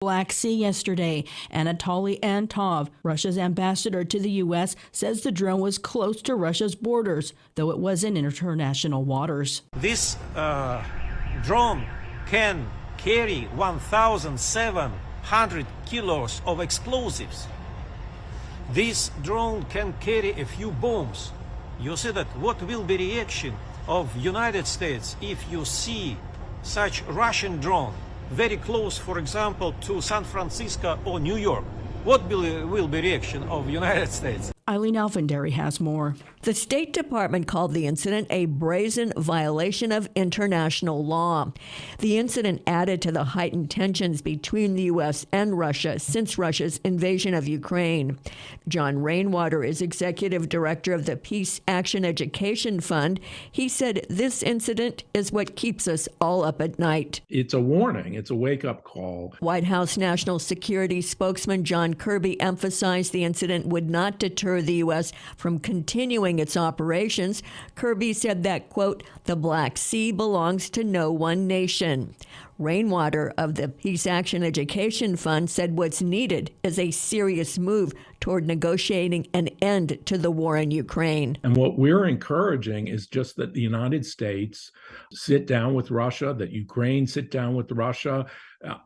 Black Sea yesterday. Anatoly Antov, Russia's ambassador to the U.S., says the drone was close to Russia's borders, though it was in international waters. This drone can carry 1,700 kilos of explosives. This drone can carry a few bombs. You see that what will be the reaction of United States if you see such Russian drone very close, for example, to San Francisco or New York? What will be reaction of United States? Eileen Alfandary has more. The State Department called the incident a brazen violation of international law. The incident added to the heightened tensions between the U.S. and Russia since Russia's invasion of Ukraine. John Rainwater is executive director of the Peace Action Education Fund. He said this incident is what keeps us all up at night. It's a warning. It's a wake-up call. White House National Security spokesman John Kirby emphasized the incident would not deter the U.S. from continuing its operations. Kirby said that, quote, the Black Sea belongs to no one nation. Rainwater of the Peace Action Education Fund said what's needed is a serious move toward negotiating an end to the war in Ukraine. And what we're encouraging is just that the United States sit down with Russia, that Ukraine sit down with Russia,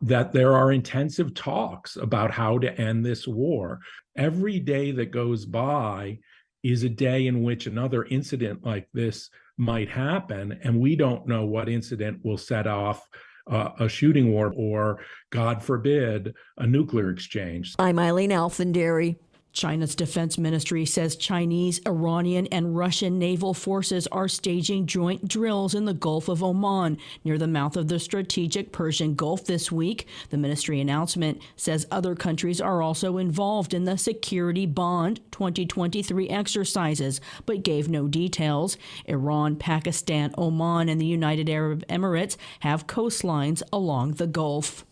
that there are intensive talks about how to end this war. Every day that goes by is a day in which another incident like this might happen, and we don't know what incident will set off a shooting war or, God forbid, a nuclear exchange. I'm Eileen Alfandary. China's defense ministry says Chinese, Iranian, and Russian naval forces are staging joint drills in the Gulf of Oman near the mouth of the strategic Persian Gulf this week. The ministry announcement says other countries are also involved in the Security Bond 2023 exercises, but gave no details. Iran, Pakistan, Oman, and the United Arab Emirates have coastlines along the Gulf.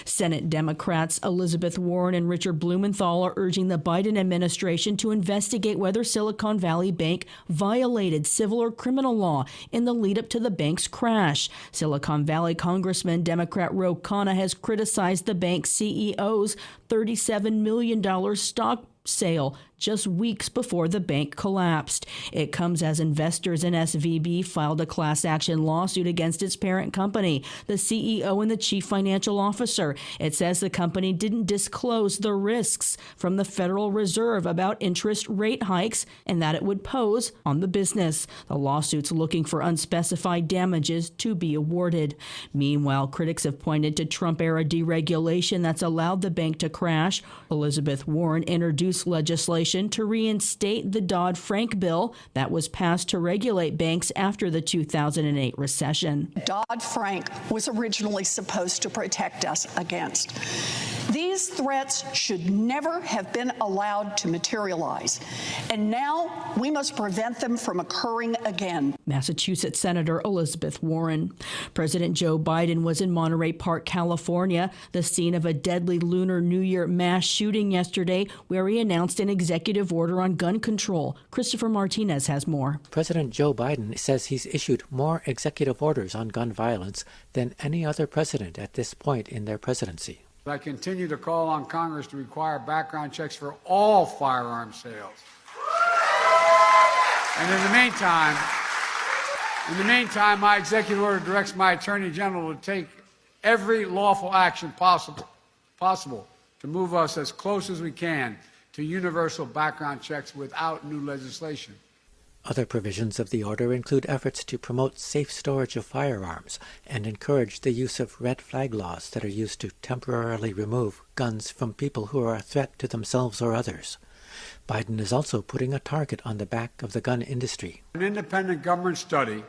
Senate Democrats Elizabeth Warren and Richard Blumenthal are urging the Biden administration to investigate whether Silicon Valley Bank violated civil or criminal law in the lead up to the bank's crash. Silicon Valley Congressman Democrat Ro Khanna has criticized the bank's CEO's $37 million stock sale just weeks before the bank collapsed. It comes as investors in SVB filed a class action lawsuit against its parent company, the CEO and the chief financial officer. It says the company didn't disclose the risks from the Federal Reserve about interest rate hikes and that it would pose on the business. The lawsuit's looking for unspecified damages to be awarded. Meanwhile, critics have pointed to Trump-era deregulation that's allowed the bank to crash. Elizabeth Warren introduced legislation to reinstate the Dodd-Frank bill that was passed to regulate banks after the 2008 recession. Dodd-Frank was originally supposed to protect us against. These threats should never have been allowed to materialize, and now we must prevent them from occurring again. Massachusetts Senator Elizabeth Warren. President Joe Biden was in Monterey Park, California, the scene of a deadly Lunar New Year mass shooting yesterday, where he announced an executive order on gun control. Christopher Martinez has more. President Joe Biden says he's issued more executive orders on gun violence than any other president at this point in their presidency. I continue to call on Congress to require background checks for all firearm sales. And in the meantime, my executive order directs my Attorney General to take every lawful action possible to move us as close as we can to universal background checks without new legislation. Other provisions of the order include efforts to promote safe storage of firearms and encourage the use of red flag laws that are used to temporarily remove guns from people who are a threat to themselves or others. Biden is also putting a target on the back of the gun industry. An independent government study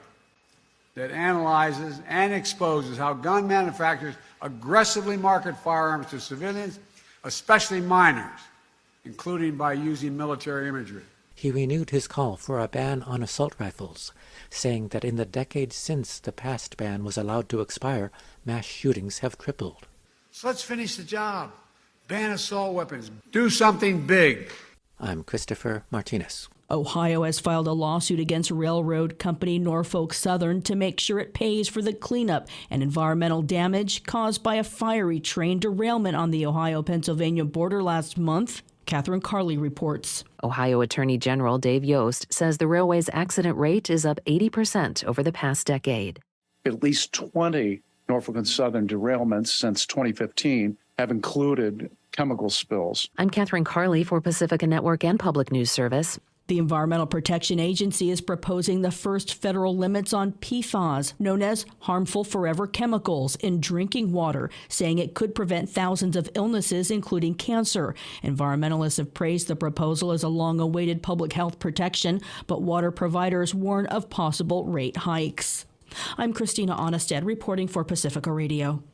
that analyzes and exposes how gun manufacturers aggressively market firearms to civilians, especially minors, including by using military imagery. He renewed his call for a ban on assault rifles, saying that in the decades since the past ban was allowed to expire, mass shootings have tripled. So let's finish the job. Ban assault weapons. Do something big. I'm Christopher Martinez. Ohio has filed a lawsuit against railroad company Norfolk Southern to make sure it pays for the cleanup and environmental damage caused by a fiery train derailment on the Ohio-Pennsylvania border last month. Catherine Carley reports. Ohio Attorney General Dave Yost says the railway's accident rate is up 80% over the past decade. At least 20 Norfolk and Southern derailments since 2015 have included chemical spills. I'm Catherine Carley for Pacifica Network and Public News Service. The Environmental Protection Agency is proposing the first federal limits on PFAS, known as harmful forever chemicals, in drinking water, saying it could prevent thousands of illnesses, including cancer. Environmentalists have praised the proposal as a long-awaited public health protection, but water providers warn of possible rate hikes. I'm Christina Onnested reporting for Pacifica Radio.